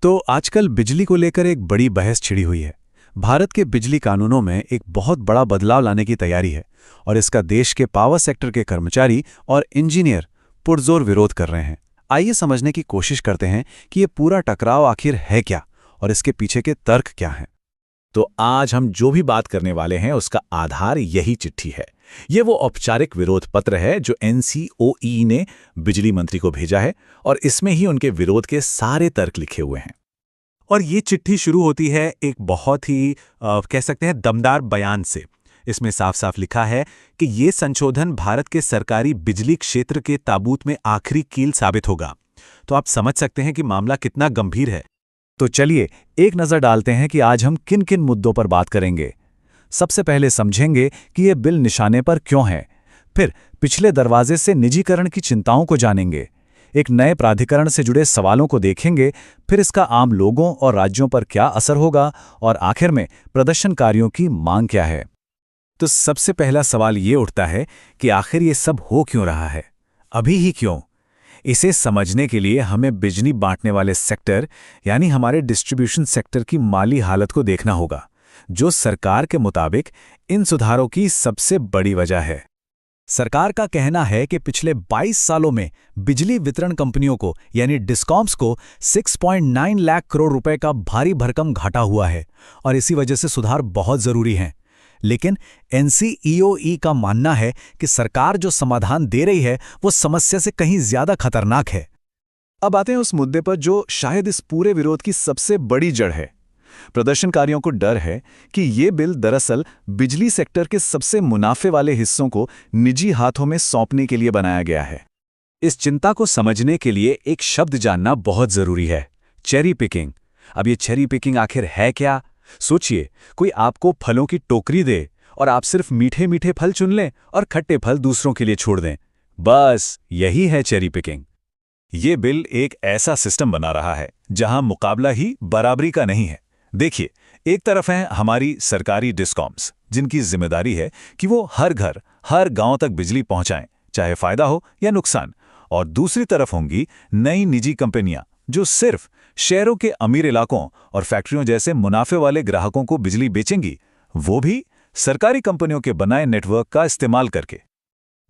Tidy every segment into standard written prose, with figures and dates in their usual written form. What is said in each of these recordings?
तो आजकल बिजली को लेकर एक बड़ी बहस छिड़ी हुई है। भारत के बिजली कानूनों में एक बहुत बड़ा बदलाव लाने की तैयारी है और इसका देश के पावर सेक्टर के कर्मचारी और इंजीनियर पुरजोर विरोध कर रहे हैं। आइए समझने की कोशिश करते हैं कि ये पूरा टकराव आखिर है क्या और इसके पीछे के तर्क क्या हैं। तो आज हम जो भी बात करने वाले हैं उसका आधार यही चिट्ठी है। ये वो औपचारिक विरोध पत्र है जो NCOE ने बिजली मंत्री को भेजा है और इसमें ही उनके विरोध के सारे तर्क लिखे हुए हैं। और ये चिट्ठी शुरू होती है एक बहुत ही कह सकते हैं दमदार बयान से। इसमें साफ साफ लिखा है कि ये संशोधन भारत के सरकारी बिजली क्षेत्र के ताबूत में आखिरी कील साबित होगा। तो आप समझ सकते हैं कि मामला कितना गंभीर है। तो चलिए एक नज़र डालते हैं कि आज हम किन किन मुद्दों पर बात करेंगे। सबसे पहले समझेंगे कि ये बिल निशाने पर क्यों है। फिर पिछले दरवाजे से निजीकरण की चिंताओं को जानेंगे। एक नए प्राधिकरण से जुड़े सवालों को देखेंगे। फिर इसका आम लोगों और राज्यों पर क्या असर होगा और आखिर में प्रदर्शनकारियों की मांग क्या है। तो सबसे पहला सवाल ये उठता है कि आखिर ये सब हो क्यों रहा है, अभी ही क्यों। इसे समझने के लिए हमें बिजली बांटने वाले सेक्टर यानी हमारे डिस्ट्रीब्यूशन सेक्टर की माली हालत को देखना होगा, जो सरकार के मुताबिक इन सुधारों की सबसे बड़ी वजह है। सरकार का कहना है कि पिछले 22 सालों में बिजली वितरण कंपनियों को यानी डिस्कॉम्स को 6.9 लाख करोड़ रुपए का भारी भरकम घाटा हुआ है और इसी वजह से सुधार बहुत जरूरी हैं। लेकिन NCEOE का मानना है कि सरकार जो समाधान दे रही है वो समस्या से कहीं ज्यादा खतरनाक है। अब आते हैं उस मुद्दे पर जो शायद इस पूरे विरोध की सबसे बड़ी जड़ है। प्रदर्शनकारियों को डर है कि ये बिल दरअसल बिजली सेक्टर के सबसे मुनाफे वाले हिस्सों को निजी हाथों में सौंपने के लिए बनाया गया है। इस चिंता को समझने के लिए एक शब्द जानना बहुत जरूरी है, चेरी पिकिंग। अब ये चेरी पिकिंग आखिर है क्या? सोचिए, कोई आपको फलों की टोकरी दे और आप सिर्फ मीठे मीठे फल चुन लें और खट्टे फल दूसरों के लिए छोड़ दें। बस यही है चेरी पिकिंग। ये बिल एक ऐसा सिस्टम बना रहा है जहां मुकाबला ही बराबरी का नहीं है। देखिए, एक तरफ हैं हमारी सरकारी डिस्कॉम्स, जिनकी जिम्मेदारी है कि वो हर घर हर गांव तक बिजली पहुंचाएं, चाहे फायदा हो या नुकसान। और दूसरी तरफ होंगी नई निजी कंपनियां जो सिर्फ शहरों के अमीर इलाकों और फैक्ट्रियों जैसे मुनाफे वाले ग्राहकों को बिजली बेचेंगी, वो भी सरकारी कंपनियों के बनाए नेटवर्क का इस्तेमाल करके।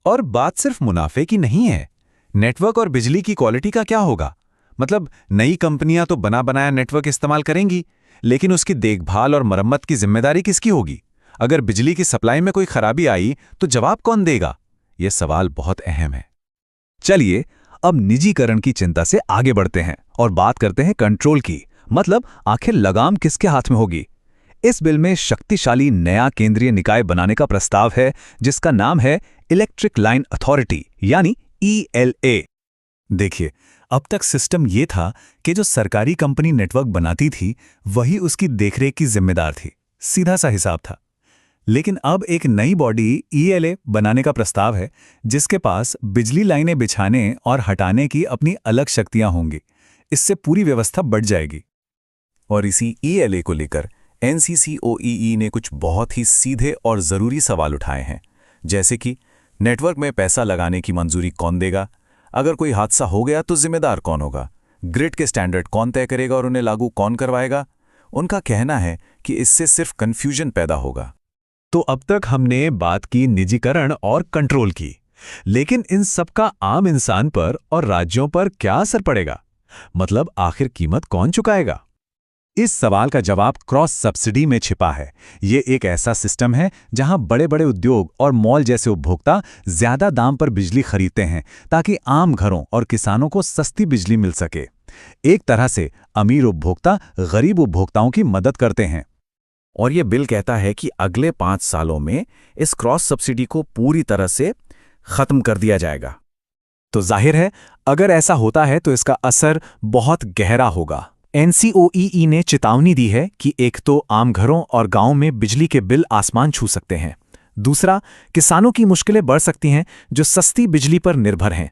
और बात सिर्फ मुनाफे की नहीं है। नेटवर्क और बिजली की क्वालिटी का क्या होगा? मतलब नई कंपनियां तो बना बनाया नेटवर्क इस्तेमाल करेंगी, लेकिन उसकी देखभाल और मरम्मत की जिम्मेदारी किसकी होगी? अगर बिजली की सप्लाई में कोई खराबी आई तो जवाब कौन देगा? यह सवाल बहुत अहम है। चलिए अब निजीकरण की चिंता से आगे बढ़ते हैं और बात करते हैं कंट्रोल की। मतलब आखिर लगाम किसके हाथ में होगी? इस बिल में शक्तिशाली नया केंद्रीय निकाय बनाने का प्रस्ताव है जिसका नाम है इलेक्ट्रिक लाइन अथॉरिटी यानी ELA। देखिए, अब तक सिस्टम ये था कि जो सरकारी कंपनी नेटवर्क बनाती थी वही उसकी देखरेख की जिम्मेदार थी, सीधा सा हिसाब था। लेकिन अब एक नई बॉडी ELA बनाने का प्रस्ताव है जिसके पास बिजली लाइनें बिछाने और हटाने की अपनी अलग शक्तियां होंगी। इससे पूरी व्यवस्था बढ़ जाएगी। और इसी ELA को लेकर NCCOEE ने कुछ बहुत ही सीधे और जरूरी सवाल उठाए हैं, जैसे कि नेटवर्क में पैसा लगाने की मंजूरी कौन देगा? अगर कोई हादसा हो गया तो जिम्मेदार कौन होगा? ग्रिड के स्टैंडर्ड कौन तय करेगा और उन्हें लागू कौन करवाएगा? उनका कहना है कि इससे सिर्फ कंफ्यूजन पैदा होगा। तो अब तक हमने बात की निजीकरण और कंट्रोल की, लेकिन इन सब का आम इंसान पर और राज्यों पर क्या असर पड़ेगा? मतलब आखिर कीमत कौन चुकाएगा? इस सवाल का जवाब क्रॉस सब्सिडी में छिपा है। ये एक ऐसा सिस्टम है जहां बड़े बड़े उद्योग और मॉल जैसे उपभोक्ता ज्यादा दाम पर बिजली खरीदते हैं ताकि आम घरों और किसानों को सस्ती बिजली मिल सके। एक तरह से अमीर उपभोक्ता गरीब उपभोक्ताओं की मदद करते हैं। और ये बिल कहता है कि अगले 5 सालों में इस क्रॉस सब्सिडी को पूरी तरह से खत्म कर दिया जाएगा। तो जाहिर है, अगर ऐसा होता है तो इसका असर बहुत गहरा होगा। NCOEE ने चेतावनी दी है कि एक तो आम घरों और गांवों में बिजली के बिल आसमान छू सकते हैं। दूसरा, किसानों की मुश्किलें बढ़ सकती हैं जो सस्ती बिजली पर निर्भर हैं।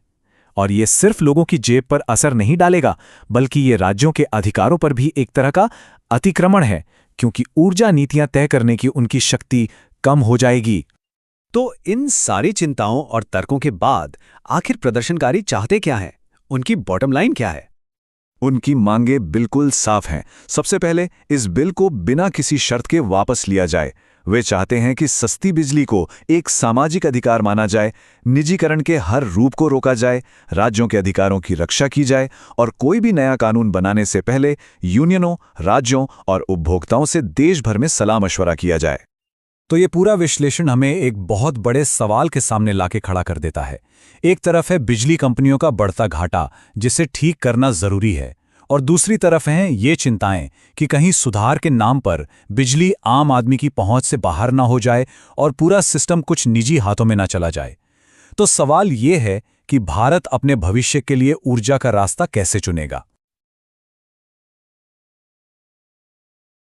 और ये सिर्फ लोगों की जेब पर असर नहीं डालेगा, बल्कि ये राज्यों के अधिकारों पर भी एक तरह का अतिक्रमण है, क्योंकि ऊर्जा नीतियां तय करने की उनकी शक्ति कम हो जाएगी। तो इन सारी चिंताओं और तर्कों के बाद आखिर प्रदर्शनकारी चाहते क्या है? उनकी बॉटम लाइन क्या है? उनकी मांगे बिल्कुल साफ हैं। सबसे पहले इस बिल को बिना किसी शर्त के वापस लिया जाए। वे चाहते हैं कि सस्ती बिजली को एक सामाजिक अधिकार माना जाए, निजीकरण के हर रूप को रोका जाए, राज्यों के अधिकारों की रक्षा की जाए और कोई भी नया कानून बनाने से पहले यूनियनों, राज्यों और उपभोक्ताओं से देश भर में सलाह मशवरा किया जाए। तो ये पूरा विश्लेषण हमें एक बहुत बड़े सवाल के सामने लाके खड़ा कर देता है। एक तरफ है बिजली कंपनियों का बढ़ता घाटा, जिसे ठीक करना जरूरी है, और दूसरी तरफ हैं ये चिंताएं कि कहीं सुधार के नाम पर बिजली आम आदमी की पहुंच से बाहर ना हो जाए और पूरा सिस्टम कुछ निजी हाथों में ना चला जाए। तो सवाल ये है कि भारत अपने भविष्य के लिए ऊर्जा का रास्ता कैसे चुनेगा।